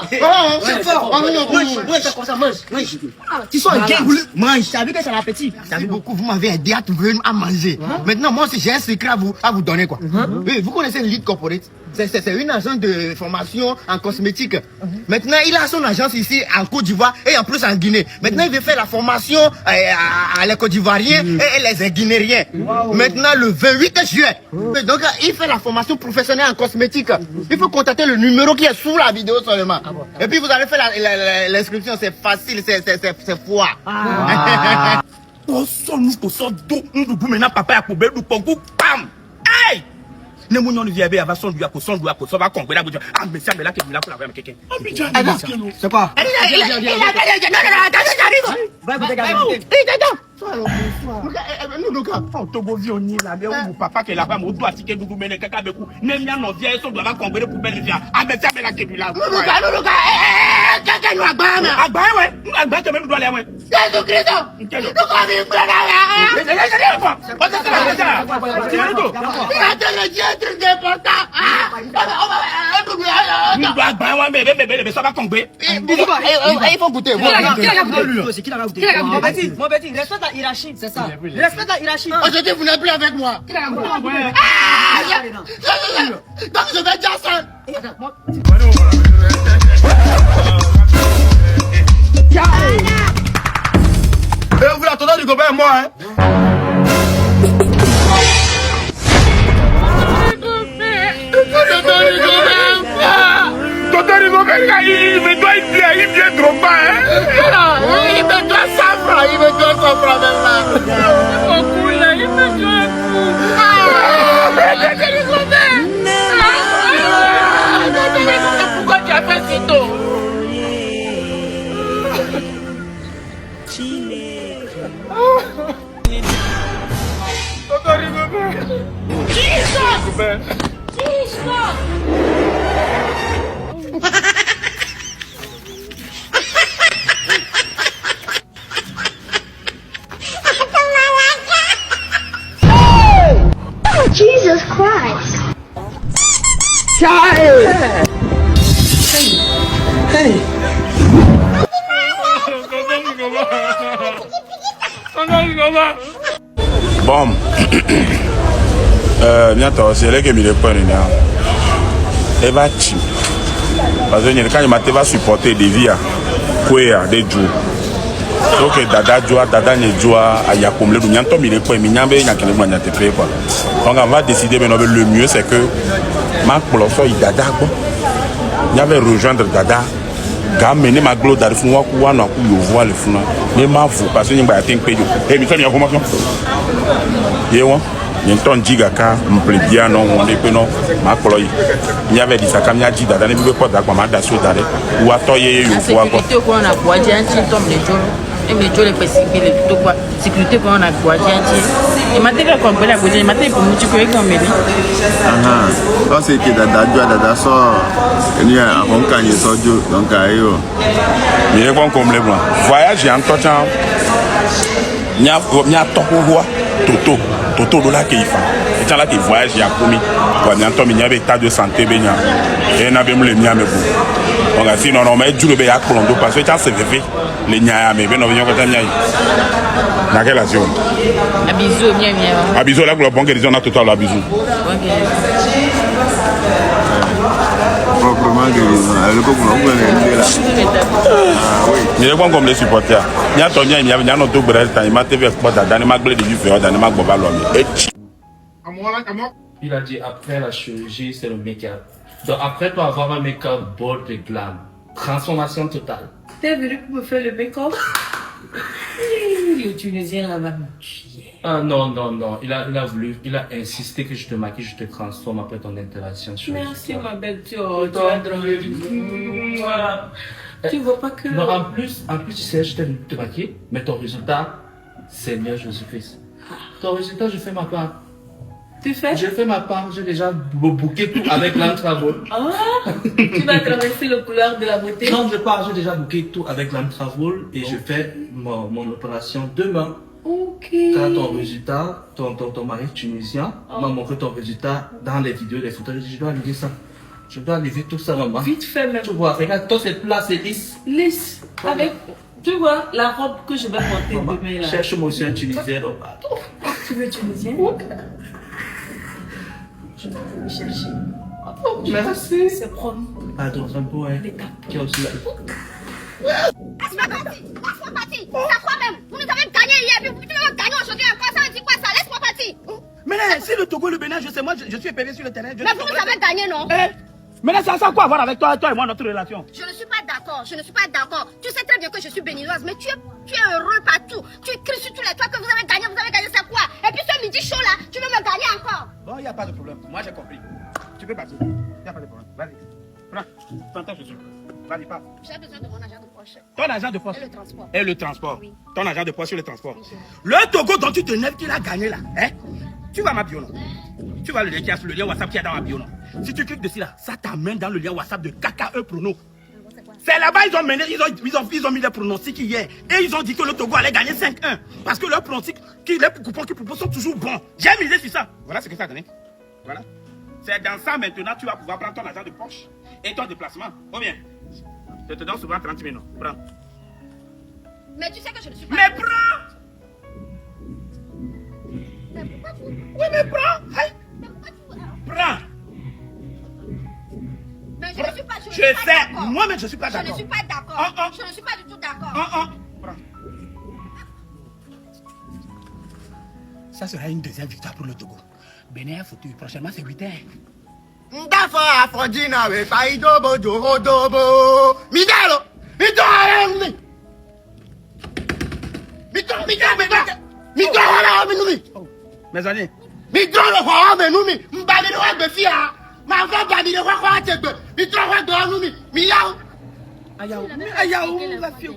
C'est fort. Mange comme ça, mange. Tu sois un gars. Mange. T'as vu que c'est l'appétit. T'as vu beaucoup, vous m'avez aidé à trouver à manger. Maintenant, moi aussi, j'ai un secret à vous donner, quoi. Vous connaissez Lead Corporate? C'est une agence de formation en cosmétique. Maintenant, il a son agence ici en Côte d'Ivoire et en plus en Guinée. Maintenant, il veut faire la formation à les Côte d'Ivoiriens et les Guinéens. Maintenant, le 28 juillet. Donc, il fait la formation professionnelle en cosmétique. Il faut contacter le numéro qui est sous la vidéo seulement. Et puis, vous allez faire l'inscription. C'est facile, c'est froid. Hey! Ne mouillons via bé avant son lui a son doigt pour ça va congrès la bouche. Ah mais ça mais là que nous la pour la même quelqu'un. C'est quoi? Papa qui là pas mon doigt si que nous mener caca bekou. Même ya non via son doigt va congrès pour belle via. Ah mais ça mais là que nous la. Quelqu'un nous agba ouais. Agba que même doit aller ouais. Jésus Christ. Nous pas vivre ça va tomber. Il faut goûter. C'est qui l'a goûté? Mon petit, respecte la hiérarchie, c'est ça. Respecte la hiérarchie. Aujourd'hui, vous n'êtes plus avec moi. Donc je vais dire ça. Vous l'attendez du copain et moi, hein? Il me doit trop pas, hein? Il me doit 100 francs, il me doit 100 francs même là. Beaucoup là, il me doit pourquoi tu as fait si tôt? Jesus Christ. Hey. Bon. Bientôt, c'est là que je prends une et va tu. Parce que quand je m'attends à supporter des vies, quoi, des jours. Donc dada joa dada ne joa aya comme le nyanto mi le point mi nyambe nyakene mo nyate fait quoi. Donc on va décider maintenant le mieux c'est que ma ploso i dada quoi. Nyave rejoindre dada ga mener ma glo dar fun wa ku wa na ku yo voix le fun mais ma vous parce que nyamba tin pejo et mi so mi information yewo ni ton jiga ka mple bien non on est non ma ploy nyave di saka mi aji dada ne bi ko da kwa ma da so dare wa to ye yo voix quoi. Ko na boaji anti tom le joro et me jole possible tout quoi sécurité ko na boaji anti et matériel ko bela boaji matériel pour mutu ko e ko meli ça c'est que dada so ni a bon kan ye so jo donc ayo ni e kon comme le blanc voyage en tout temps nya to ko toto do la ke ifa et là que voyage ya komi ko nya to mi nya be état de santé be nya et na be mu le nya me bu donc sinon on met du be ya plondo parce que ça c'est vévé les nya me be no nyo ko ta nya na quelle action abizo mia abizo la ko bon que disons na total abizo proprement guérison le ko ko ngene là oui ni le comme les supporters nya to nya nya no to brel tan ma tv ko dada ni ma gble de vivre dada ni ma gbo ba lo mi il a dit après la chirurgie c'est le make-up. Donc après toi avoir un make-up bord de glam, transformation totale. T'es venu pour me faire le make-up? Le Tunisien là-bas. Ah non, il a insisté que je te maquille, je te transforme après ton intervention. Merci ma belle, tu as drôle. Tu vois pas que... Non, en plus, tu sais, je t'ai venu te maquiller, mais ton résultat, Seigneur Jésus-Christ. Ton résultat, je fais ma part. Tu fais? Je fais ma part, j'ai déjà booké tout avec l'antravol. Ah, tu vas traverser le couloir de la beauté? Non, j'ai déjà booké tout avec l'antravol et je fais mon opération demain. Ok. Tu as ton résultat, ton mari tunisien m'a montré ton résultat dans les vidéos, les photos, je dois lui dire ça. Je dois lever tout ça, maman. Vite fait, même. Tu vois, regarde, toi, cette place est lisse. Lisse. Avec, tu vois, la robe que je vais porter Maman, demain là. cherche-moi aussi un Tunisien. Tu veux tunisien? Je vais me chercher. Merci. C'est promis. Pardon, un peu, hein. Qui a aussi là. Laisse-moi partir. C'est quoi même? Vous nous avez gagné hier, puis vous devez gagner aujourd'hui encore. Ça veut dire quoi ça? Laisse-moi partir. Mais si le Togo et le Bénin, je sais, moi, je suis épervier sur le terrain. Mais vous nous avez gagné, non? Mais ça a quoi à voir avec toi et moi, notre relation? Je ne suis pas d'accord. Je ne suis pas d'accord. Tu sais très bien que je suis béninoise, mais tu es heureux partout. Tu cries sur tous les toits que vous avez gagné, c'est quoi? Et puis ce midi chaud là, tu veux me gagner encore? Bon, il n'y a pas de problème. Moi, j'ai compris. Tu peux partir. Il n'y a pas de problème. Vas-y. Prends ta chaussure. Vas-y, pas. J'ai besoin de mon argent de poche. Ton argent de poche. Et le transport. Et le transport. Oui. Ton argent de poche et le transport. Oui, Le Togo dont tu te nèves qu'il a gagné là, hein? Tu vas ma bio, non? Tu vas le lien qui a sur le lien WhatsApp qui est dans ma bio, non? Si tu cliques dessus là, ça t'amène dans le lien WhatsApp de KKE Prono. C'est là-bas, ils ont mené, ils ont mis les pronostics hier. Et ils ont dit que le Togo allait gagner 5-1. Parce que leurs pronostics, les coupons qu'ils proposent sont toujours bons. J'ai misé sur ça. Voilà ce que ça a donné. Voilà. C'est dans ça maintenant, tu vas pouvoir prendre ton argent de poche et ton déplacement. Ou bien, je te donne souvent 30 000. Prends. Mais tu sais que je ne suis pas. Mais prends! Mais pourquoi tu... Oui, mais prends! Aïe. Mais pourquoi tu... Prends! Mais je ne suis pas... Je sais, moi-même je ne suis pas Je d'accord. ne suis pas d'accord. Oh. Je ne suis pas du tout d'accord. Prends. Ça sera une deuxième victoire pour le Togo. Bénin est foutu. Prochainement, c'est 8 heures. Ndafa afrodina we faidobo dobo midalo midalo mes amis midalo ho menumi mbali wa be fia ma fa ba mi kwa kwa tegbe midalo wa do anumi mi yawo ayawo la fia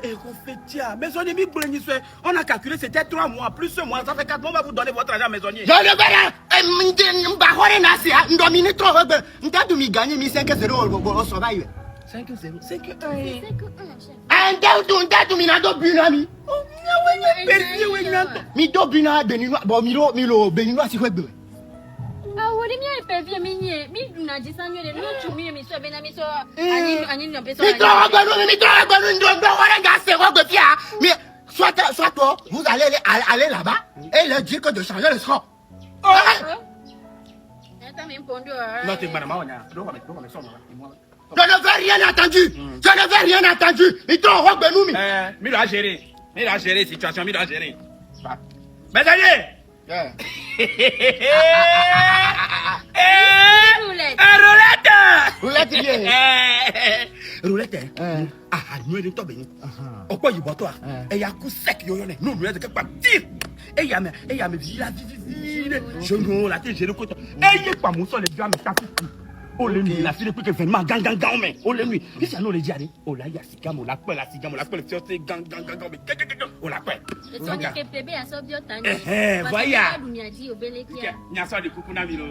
et confetia maisonnier mi breni so on a calculé c'était 3 mois plus ce mois ça fait 4 mois on va vous donner votre argent maisonnier je ne vais pas hore na sia ndomini trop be ndadu mi gagner mi 5-0 on survive 5-0 5-1 ndadu mi na do binami mi do bina beninois bon milo beninois si webe ah oui mi epevi mi duna disanyo le no chumi mi so bena mi so ani no peso mi trop gonu ndo hore ga se wo fia mais soit toi vous allez aller là-bas et leur dire que de changer le score. Non, tu m'as je ne veux rien entendu. Je ne veux rien entendu. Il t'en robe nous. Mais doit gérer. Mais doit gérer situation. Mais doit gérer. Mais allez. Roulette bien. Roulette. Ah, nous sommes tombés. Au quoi il boit toi? Et il y a coup sec yo yone. Nous nous quelque part tire. Et il y a me vie la vie. Je nous la tête j'ai le côté. Et il y a pas mon sol les gars mais ça tout. Oh les nuits la fille depuis que vraiment gang mais oh les nuits. Ici on les dit oh là il y a sigam on la pelle c'est gang mais on la pelle. Et son équipe bébé a sorti au tani. Voyez. Nya so de kuku na mi lo.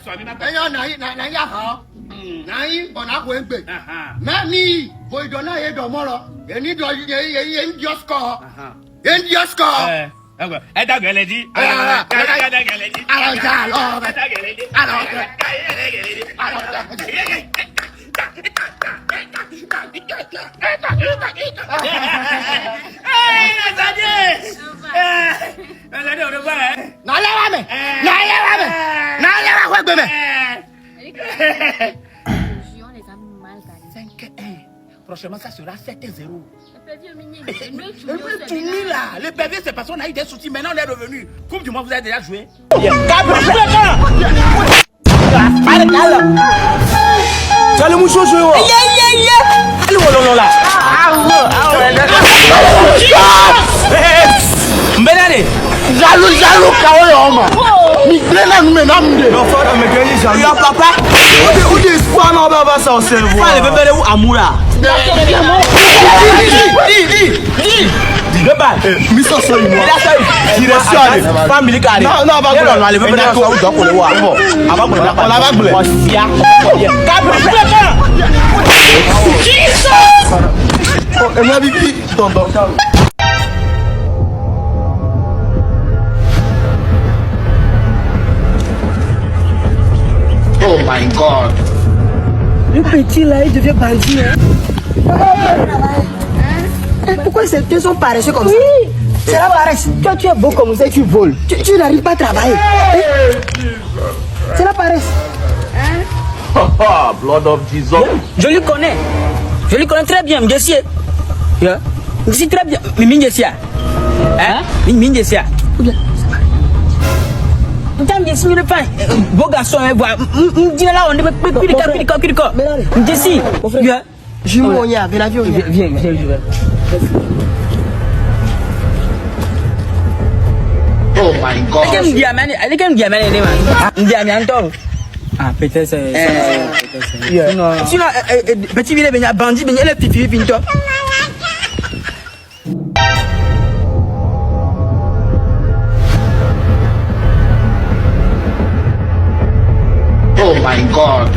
So mi na na ya ha. Na yi bona ko egbe. Na mi bo idona ye do mo lo. Eni do ye just score. Just score. Ẹ dàgẹ̀lẹ̀ di. Ẹ dàgẹ̀lẹ̀ di. Prochainement, ça sera 7-0. Les PV, c'est parce qu'on a eu des soucis. Maintenant, on est revenu. Coupe du monde, vous avez déjà joué. Tu le mouchon joué. Benane. Jaloux, kaoyoma. Mi blena nous menamde. Non, faut me gagner jaloux. Yo papa. Où des espoirs non va ça au cerveau. Ça le bébé où amoura. Miso so imo. Direction. Family card. Non, va go. Non, le bébé là so do ko le wa. On la va blé. Osia. Jesus. Oh, et moi bibi tonton. Oh. my God. Le petit là, il devient bandit. Pourquoi ces deux sont paresseux comme ça? Oui, c'est la paresse. Toi, tu es beau comme ça, tu voles. Tu n'arrives pas à travailler. C'est la paresse. Blood of Jesus. Je lui connais. Je lui connais très bien, je sais. Je sais très bien. Mais je sais. Hein? Je sais. Beau garçon, on dit là, on ne peut plus de cas. Je sais. Je m'en viens, l'avion. Viens. Oh my God. Ah, peut-être c'est. Sinon, petit village, il y a bandit, il y a les petits filles, pinto. Oh my God.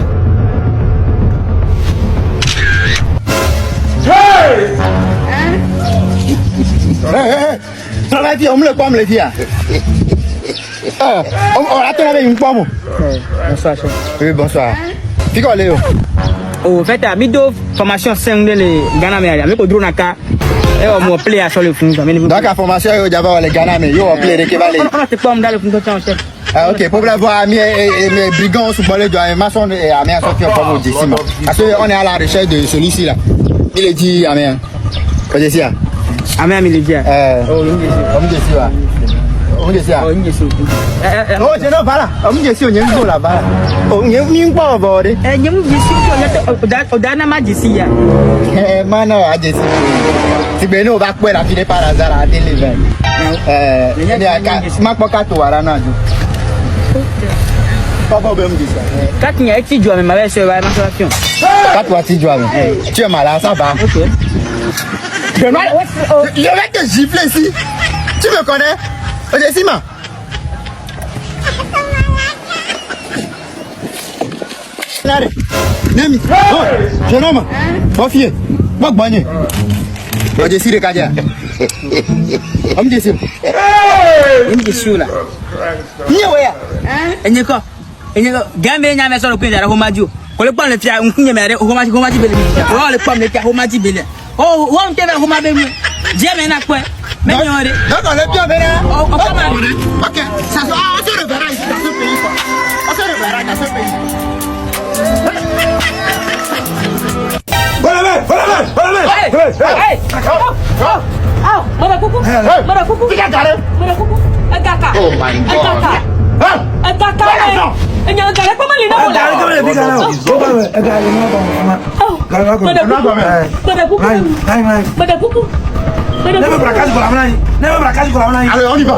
Travaille bien, on me le pomme les filles. On attend avec une pomme. Bonsoir, chef. Oui, bonsoir. Pico Léo. Oh, fait à mido formation 5 de les Ghana mais avec drone naka et on me play à sur le fond. Donc la formation yo d'abord les Ghana mais yo on play de Kevale. On te pomme dans le fond chef. Ah OK, pour la voir mes brigands sous balai de maçon et amien sortir comme décima. Parce que on est à la recherche de celui-ci là. Il est dit amien. Quoi c'est ça? Amien il dit. Oh, on dit ça. On dit ça. Oh, je ne pas là. On dit ça, on y est là-bas. On y est pas bord. Nyem dit ça, on a ma dit ça. Mano, a dit ça. Si ben on va quoi la fille par hasard à délivrer. Il y a ma poka to ara na ju. Papa be me dit ça. Quand il y a petit joie mais ma belle sœur va mensuration. Quand toi tu joie. Tu es malade, ça va. OK. Je vais te gifler ici. Tu me connais? Odessima. Allez, Nemi. Oh, jeune homme. Confiez. Moi bagné. Odessire Kadia. On me dit ça. Il me dit ça là. Ni ouais. Enyeko. Gambe nyame so lo pin dara homadio. Ko le pon le fia nkunye mere homaji bele. O le pon le fia homaji bele. Oh, on te ve homabe mu. Je me na kwe. Mais non, on est bien venu. Ok, ça on se reverra ici dans ce pays. On se reverra dans ce pays. Hey! Oh my God. Never braquage pour la main. Never braquage pour la main. Allez, on y va.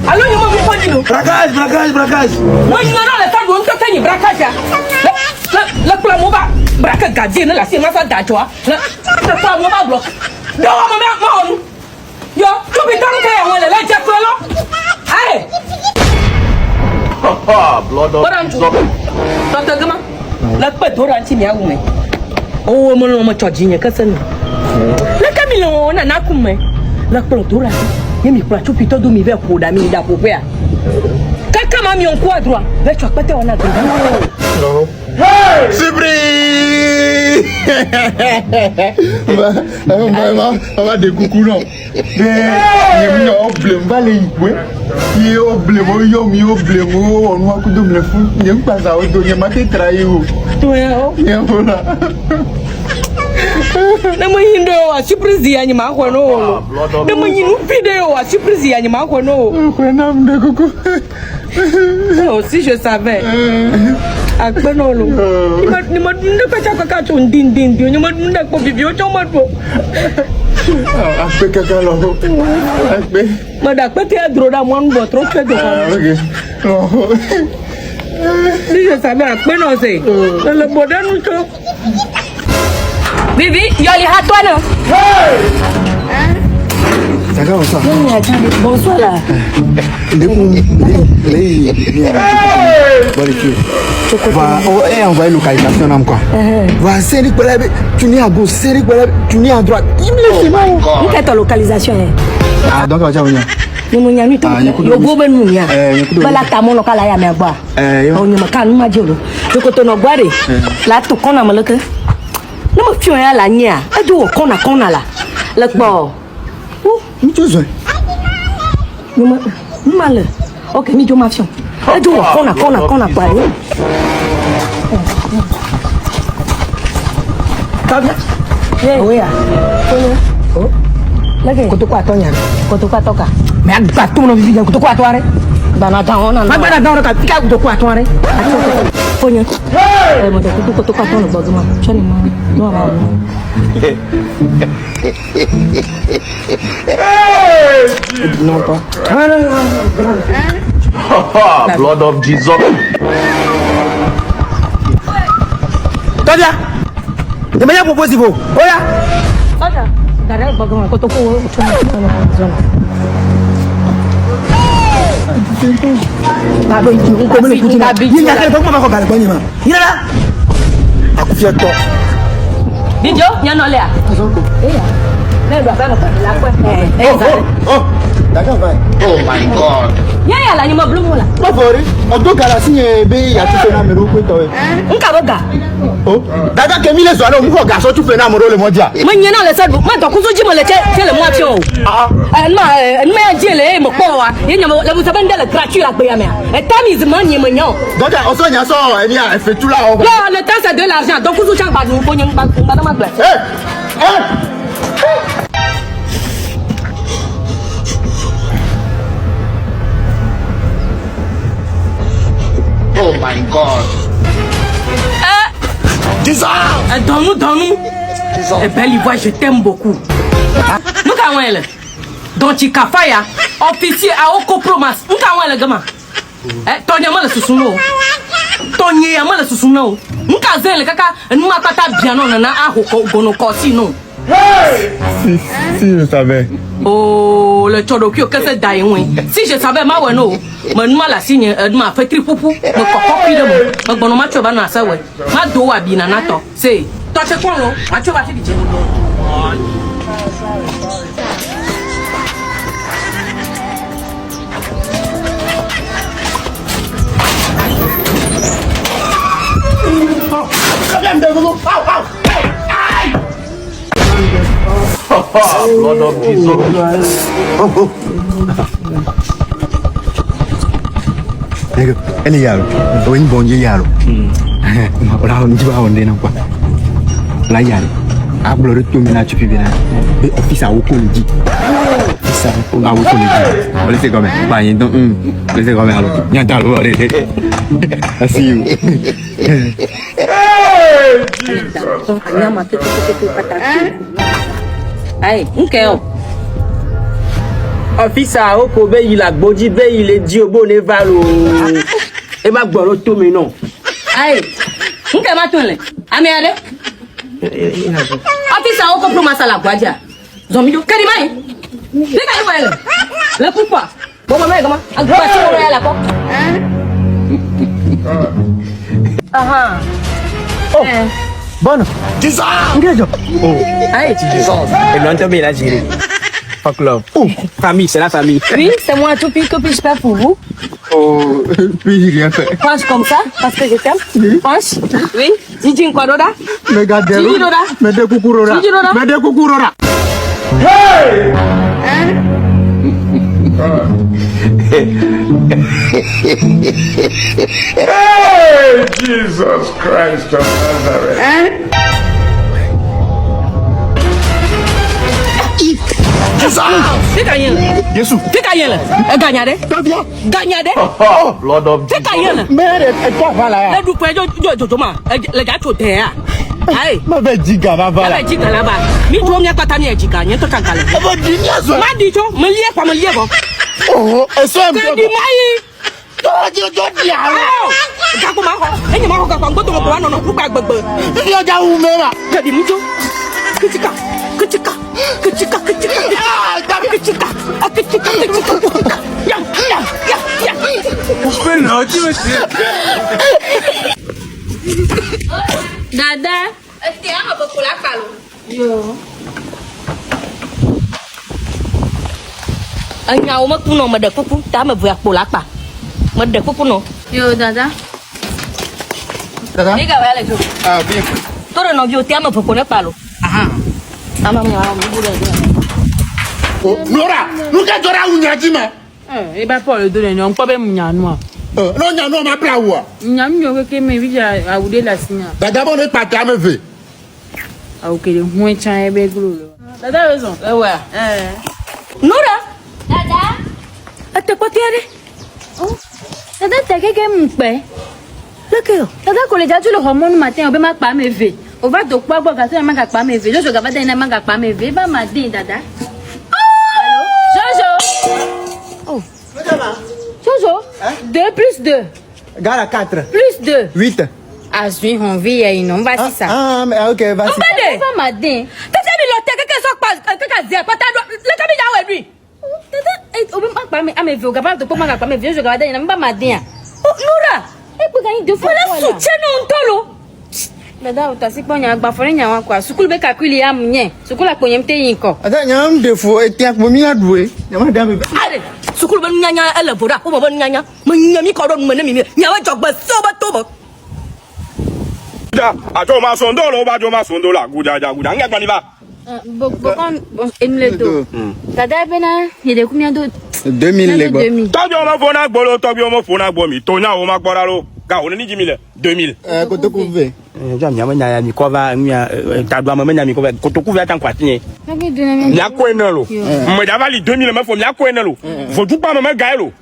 Allô, il m'a dit braquage. Moi, il y en a le temps de on braquage. La plan mova braquage gardien la c'est ma ça d'ajoa. La plan mova bloc. Do ma on. Yo, tu peux t'en on la jack là. Allez. Blood of Jesus. Tata gama. La pas doranti mi awume. Oh, mo chojinya kasana. La kamilo na nakume. La plan doranti. Yemi kwa chupi todo mi ve ko da mi da po pe a. Kaka ma mi on ko adroit. Ve tu apete ona do. Surprise! On va des coucou non. Mais il oblem vale igwe. Il oblem yo oblem on wa ku dum le fun. Yem pa sa o do yem ma te trahi o. To ya o. Yem bona. Na mo hindo wa surprise ya nyima ko no. Na mo yinu video wa surprise ya nyima ko no. Ko na mde coucou. Oh, si je savais. Akbenolo. Ni ma dunda pa cha ka to ndin ni ma dunda ko bibio cho ma to. Akbe kaka lo. Akbe. Ma da pa te adro da mon bo tro fe do. OK. Si je savais à peine osé. Le bonheur nous tout. Vivi, yoli à toi là. D'accord, ça. Bonsoir là. On va localisation nam quoi. Va série tu n'es à gauche, série tu n'es à droite. Il me laisse pas. Où est ta localisation? Ah donc on va venir. Nous n'y a ni tout. Le beau ben nous n'y a. Bala tamo local ya me bois. On y me calme ma jolo. Je ko to no boire. La to kona me le que. No me fio ya la nya. E do kona la. Le bo. Mi besoin. Nous mal. OK, mi jo ma fio. E do kona boire. Tá bien. Oui ah. Oh. Lagi kutu kwa tonya. Kutu kwa toka. Me agba tu no bibi kutu kwa toare. Bana daona. Bana daona ka pika kutu kwa toare. Fonya. Mo de kutu kwa tono bozuma. Chani ma. No ma. Non pas. Blood of Jesus. Tonya. Demanya propose vous. Oya. Oya. Darah bagaimana kau toko cuma zona. Babo itu kau boleh puji nak. Ini nak kau mau kau balik ni mah. Ini lah. Aku fiat tu. Video yang nolak. Iya. Nih dua kali lakukan. Oh. D'accord, vai. Oh my God. Ya lah, ni mah belum mula. Pas fori. On doit galaxy be ya tu fena mero ko to. Enka boga. Oh. Daga kemi le so ala mu ko ga so tu fena mero le modia. Manya na le sadu, ma to kuzo jimo le che le mo atio. Ah. Ma jele mo ko wa. Ye nya le bu saban de le gratuit la pe ya me. Et tamise man ni manyo. Donc on so nya so e ni a fait tout là. Là, le temps c'est de l'argent. Donc kuzo chang ba nu ko nyang ba ma gba. Oh my God. Donne-nous. Eh belle Ivoire, je t'aime beaucoup. Nous avons elle. Donc tu kafaya, officier à Okopromas. Nous avons elle gamin. Ton yama le susuno. Ton yama le susuno. Nous avons elle kaka, nous ma pata bien non na a gono kosi non. Si je savais. Oh, le chodokio que c'est daïwen. Si je savais ma weno, me ma la signe ma fait tripoupou, me cocopi de moi. Me bono ma choba na sawe. Ma do wa bina na to. C'est toi c'est quoi lo? Ma choba ti di. Blood of Jesus. Ele yaro. O in bonje yaro. Ora on jiba on dena kwa. La yaro. Ablo retu mina chupi bina. Be office a woko le di. Ça a woko le di. On laisse comme ba yin donc laisse comme alors. Nya dalo ore. I see you. Hey, nkeo. Office a woko be yi la gboji be yi le di obo ne valo. E ma gboro to mi non. Hey, nke ma tun le. Ami ade. Office a woko promasa la gwaja. Zombie kadi mai. Dika yi wele. Le pourquoi? Bon maman comment? Agba ti mo ya la ko. Aha. Oh. Bon. Jesus. Oh. Hey, Jesus. Et longtemps il a géré. Fuck love. Oh, famille, c'est la famille. Oui, c'est moi tout que puis-je faire pour vous? Oh, puis rien fait. Pense comme ça, parce que je t'aime. Pense. Oui. Didi Nkwadoda. Megadero. Didi Doda. Mede kukurora. Didi Doda. Mede kukurora. Hey! Hey, Jesus Christ of Nazareth. Fika yen. Yesu. Fika yen. Gagnade. Gagnade. Blood of Fika yen. Mais toi voilà. Le du pe jo ma. Le ga cho te ya. Ai. Ma be diga ba voilà. Ma diga la ba. Mi jo mi akata ni ejika yen to kankale. Ba di ni aso. Ma di jo, me lie kwa me lie bo. Oh, eso Di mai. Do di ara. Gago maho. Enye maho ga kwango to mo kwa no no kwa gbegbe. Yo ja wu me ma. Jadi mujo. Ketika. Ya. Dada. Esti ama bokula kalo. Yo. Anya uma kuno ma de kuku ta ma vua pola pa. Ma de kuku no. Yo, Dada. Dada. Ni ga wala jo. Ah, bien. Toro no vio te ama pokona palo. Aha. Ama mi ama mi bure. Nora, nuka jora unyaji ma. E ba Paul do le no npo be munyanu. No nya no ma pra wo. Nyam nyo ke me bi ja awude la sinya. Dada bon ne pa ta me ve. Awu kele hu chan e be glo. Dada wezo. Ewa. Nora. Dada. Ate potiere. Oh. Dada te ke mpe. Lequel? Dada ko le jaju le hormone matin o be ma pa me ve. O va do pa ga so ma ga pa me ve. Jojo ga va de na ma ga pa me ve. Ba ma din Dada. Allô? Jojo. Oh. Jojo. 2 plus 2. Gare à 4. Plus 2. 8. Azui on vie non va si ça. Ah, mais ok, vas-y. Mbade. Ba ma din. Tete mi lo te ke so pa ke zia pa ta le ka mi ya we lui. Dada o be ma pa me ame ve o ga va do pa ma ga pa me ve. Jojo ga va de na ba ma din. Nora. E pe ga ni 2 fois. Wala soutien no ntolo. Dada utasi ponya agba fore nya wa kwa sukulu be kakuli ya mnye sukulu aponye mte yinko Attends, il y a un défaut. Et tiens, pour m'y adouer. Il y a un dame. Allez, sukulu ben nyanya ele bora ko bon nyanya. Mnya mi ko do mene mi. Nya wa jogba so ba to bo. Ja, ajo ma sondo lo ba jo ma sondo la guda nga gbani ba. bokon emile do dada bena yede kumia do 2000 les gars. Tojo ma fona gbolo to bi o mo fona gbo mi to nya o ma gbora lo ga o ni 10 2000 Kotoku ve. Ja mi amanya mi cover mi ta do amanya mi cover Kotoku ve atan kwatien. Nabi do na mi. Nya ko ena lo. Mo ja vali 2000 ma fo nya ko ena lo. Fo du pa ma ga lo.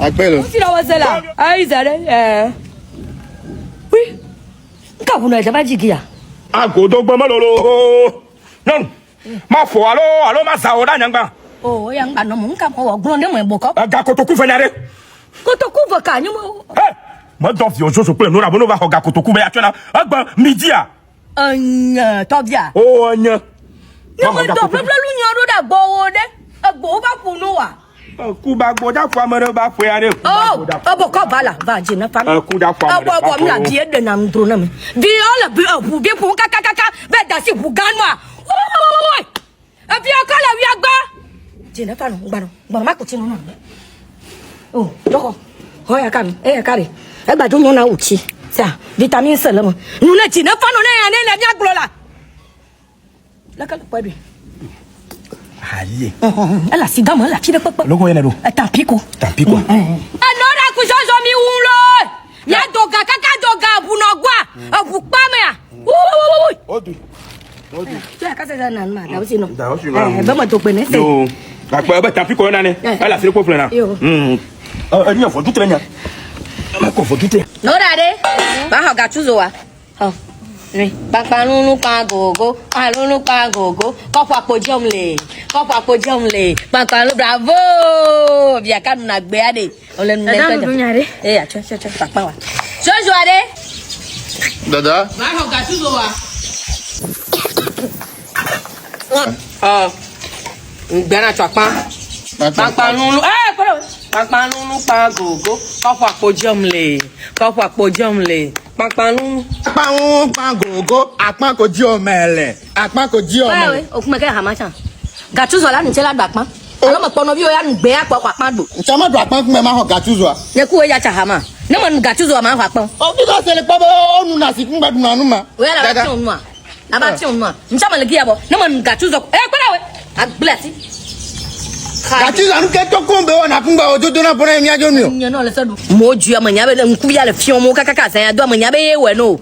Appelle. Si la wazela. Ai zare oui. Ka kuna jaba jigia. Agodo gbo mo lo. Non. Ma fo alo ma za o da nyangba. Oh, yang ba no mun ka ko ogbon de mo boko. Ga Kotoku fe nyare. Kotoku va ka nyumo. Eh. Mo do fi ojo so pe no ra bono va ho ga Kotoku be atena. Agba midi a. Anya, tobia. Oh anya. No mo do problem lu nyodo da gbowo de. Agbo ba kunu wa. Ku ba gbo da kwa mere ba fo yare. Oh, aboko bala ba je na fam. Ku da kwa mere. Abo mi la die de na ndro na me. Di all bi obu bi pu kaka be da si bu ganwa. Oi. Abi akala wi agba. Je na fam ngba no ma ko tinu na. Oh, doko. Hoya kam, kare. E gba jo na uchi. Sa, vitamine C le mo. Nu na ji na fa no na na nya glo la. La kala po bi. Allez. Elle a si gamme, elle a tiré papa. Logo yene do. Tant pis quoi. Alors ku jojo mi wulo. Ya doga kaka doga bunogwa. Abu pamea. Odu. Tu as cassé ça nan ma. Da aussi non. Da aussi non. Ba ma to pe ne se. Yo. Ba tant pis ko na ne. Elle a fait ko flena. Ni fo tout trenya. Ma ko fo tout. No dade. Ba ha ga tuzo wa. Ha. Ni, papanunu pangogo, alunu pangogo, kopa podiumle, papanunu bravo. Via kanu na gbe ade. Ole nu le. Acho papa wa. Jojo ade. Dada. Ba ha ga tuzo wa. Ngbena chapa. Papanunu, papanunu pangogo, kopa podiumle. Papanunu. Pangogo, akpan ko ji omele. Akpan ko ji omele. Ouais, okuma ke hamacha. Gatuzo la ni tela dakpan. Alo mo pono bi o ya ngbe akpa akpan do. Chama do akpan fun me ma ho gatuzo. Ne ku ya cha hama. Ne mo gatuzo ma ho akpan. O bi ka sele pa onu na si ngba dun anu ma. We la ba ti onu a. La ba ti onu a. Nchama le giya bo. Ne mo gatuzo. Kwala we. Ablati. Gatuzo anu ke to kombe wona fungba ojojo na pona mi ajo mi o. Nye no le sadu. Mo ju amanya be nku ya le fion mo kaka san ya do amanya be ye we no.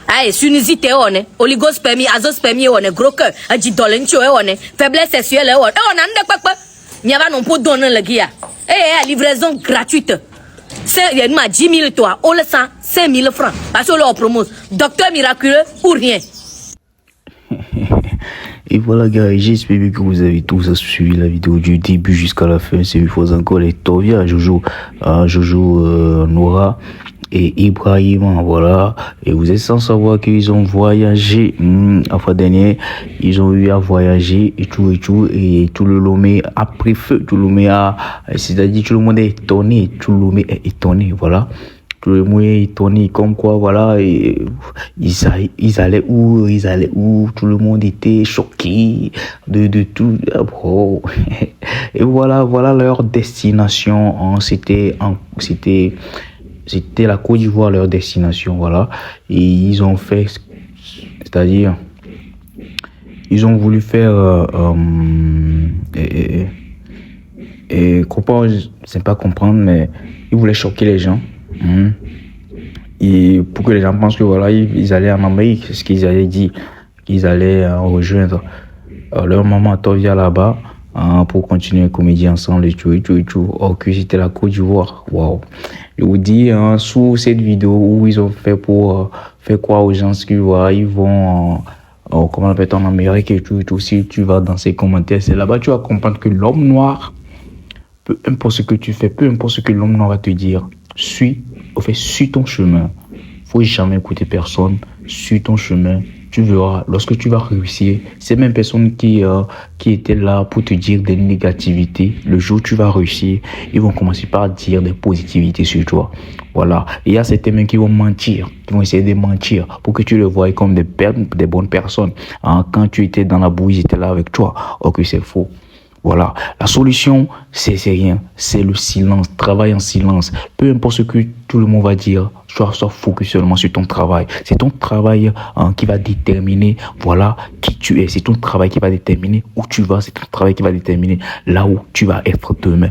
Aïe, sunizite one, oligospermie, azoospermie one, gros cœur, adjidolencho one, faiblesse sexuelle one. On a un papa. N'y a pas non pour donner le guia. Eh, livraison gratuite. C'est, il y a 10 000 toi, on le sent, 5 000 francs. Parce que l'on promose. Docteur miraculeux ou rien. Et voilà gars, j'espère que vous avez tous suivi la vidéo du début jusqu'à la fin. C'est une fois encore les Tovia, Jojo, Nora et Ibrahim, voilà. Et vous êtes sans savoir qu'ils ont voyagé la fois dernière, ils ont eu à voyager et tout, et tout le Lomé a pris feu, tout le Lomé a, c'est-à-dire tout le monde est étonné, tout le Lomé est étonné, voilà. Tout le monde est étonné, comme quoi, voilà, et ils allaient où, tout le monde était choqué de tout, bro. Et voilà leur destination, hein, c'était la Côte d'Ivoire, leur destination, voilà. Et ils ont fait, c'est-à-dire, ils ont voulu faire, comprendre, je sais pas comprendre, mais ils voulaient choquer les gens. Et pour que les gens pensent que voilà, ils allaient en Amérique, c'est ce qu'ils avaient dit, qu'ils allaient rejoindre leur maman Tovia là-bas pour continuer à comédie ensemble et tout. Or que c'était la Côte d'Ivoire. Waouh! Je vous dis, sous cette vidéo où ils ont fait pour faire croire aux gens que voilà, ils vont comment on appelle en Amérique et tout. Si tu vas dans ces commentaires, c'est là-bas tu vas comprendre que l'homme noir, peu importe ce que tu fais, peu importe ce que l'homme noir va te dire, suis ton chemin. Faut jamais écouter personne. Suis ton chemin. Tu verras, lorsque tu vas réussir, ces mêmes personnes qui étaient là pour te dire des négativités, le jour où tu vas réussir, ils vont commencer par dire des positivités sur toi. Voilà. Et il y a certains mecs qui vont mentir, qui vont essayer de mentir pour que tu le voies comme des bonnes personnes. Quand tu étais dans la boue, ils étaient là avec toi. Or que c'est faux. Voilà, la solution, c'est rien, c'est le silence, travaille en silence. Peu importe ce que tout le monde va dire, sois focus seulement sur ton travail. C'est ton travail qui va déterminer, voilà, qui tu es. C'est ton travail qui va déterminer où tu vas. C'est ton travail qui va déterminer là où tu vas être demain.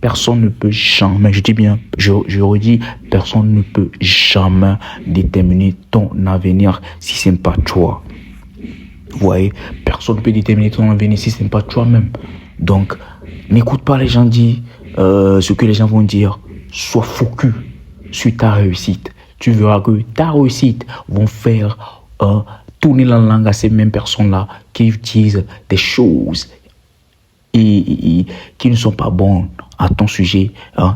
Personne ne peut jamais, je dis bien, je redis, personne ne peut jamais déterminer ton avenir si ce n'est pas toi. Vous voyez, personne ne peut déterminer ton avenir si ce n'est pas toi-même. Donc, n'écoute pas les gens dire ce que les gens vont dire. Sois focus sur ta réussite. Tu verras que ta réussite vont faire tourner la langue à ces mêmes personnes-là qui utilisent des choses et qui ne sont pas bonnes à ton sujet.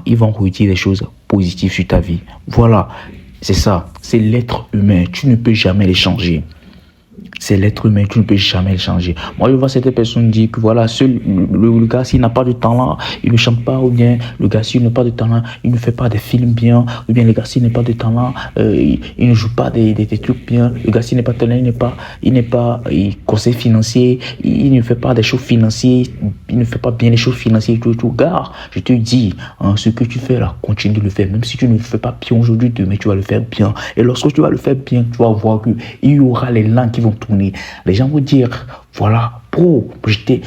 Ils vont redire des choses positives sur ta vie. Voilà, c'est ça. C'est l'être humain. Tu ne peux jamais les changer. C'est l'être humain, tu ne peux jamais le changer. Moi, je vois certaines personnes dire que voilà, le gars, s'il n'a pas de talent, il ne chante pas, ou bien le gars, s'il n'a pas de talent, il ne fait pas des films bien, ou bien le gars, s'il n'a pas de talent, il ne joue pas des trucs bien, le gars, s'il n'est pas de talent, il n'est pas conseiller financier, il ne fait pas des choses financières, il ne fait pas bien les choses financières, tout. Gars, je te dis, ce que tu fais là, continue de le faire, même si tu ne le fais pas bien aujourd'hui, demain, tu vas le faire bien. Et lorsque tu vas le faire bien, tu vas voir qu'il y aura les langues qui vont tourner. Les gens vont dire, voilà, bro, j'étais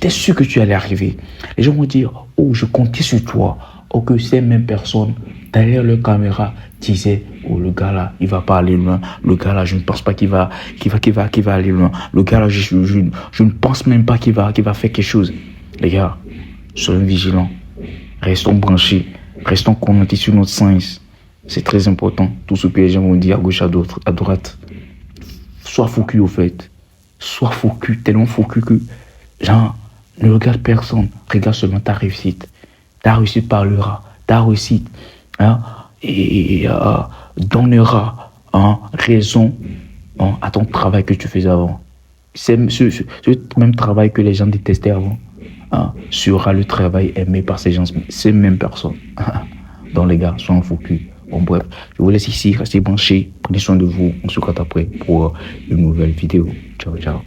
sûr que tu allais arriver. Les gens vont dire, oh, je comptais sur toi. Oh, que ces mêmes personnes, derrière leur caméra, disaient, oh, le gars là, il va pas aller loin. Le gars là, je ne pense pas qu'il va aller loin. Le gars là, je ne pense même pas qu'il va faire quelque chose. Les gars, soyons vigilants. Restons branchés. Restons connectés sur notre sens. C'est très important, tout ce que les gens vont dire à gauche, à droite. Sois focus au fait. Sois focus, tellement focus que, genre, ne regarde personne. Regarde seulement ta réussite. Ta réussite parlera. Ta réussite donnera raison à ton travail que tu faisais avant. C'est ce même travail que les gens détestaient avant sera le travail aimé par ces mêmes personnes. Donc les gars, soyons focus. Bon, bref, je vous laisse ici, restez branchés, prenez soin de vous, on se retrouve après pour une nouvelle vidéo. Ciao, ciao.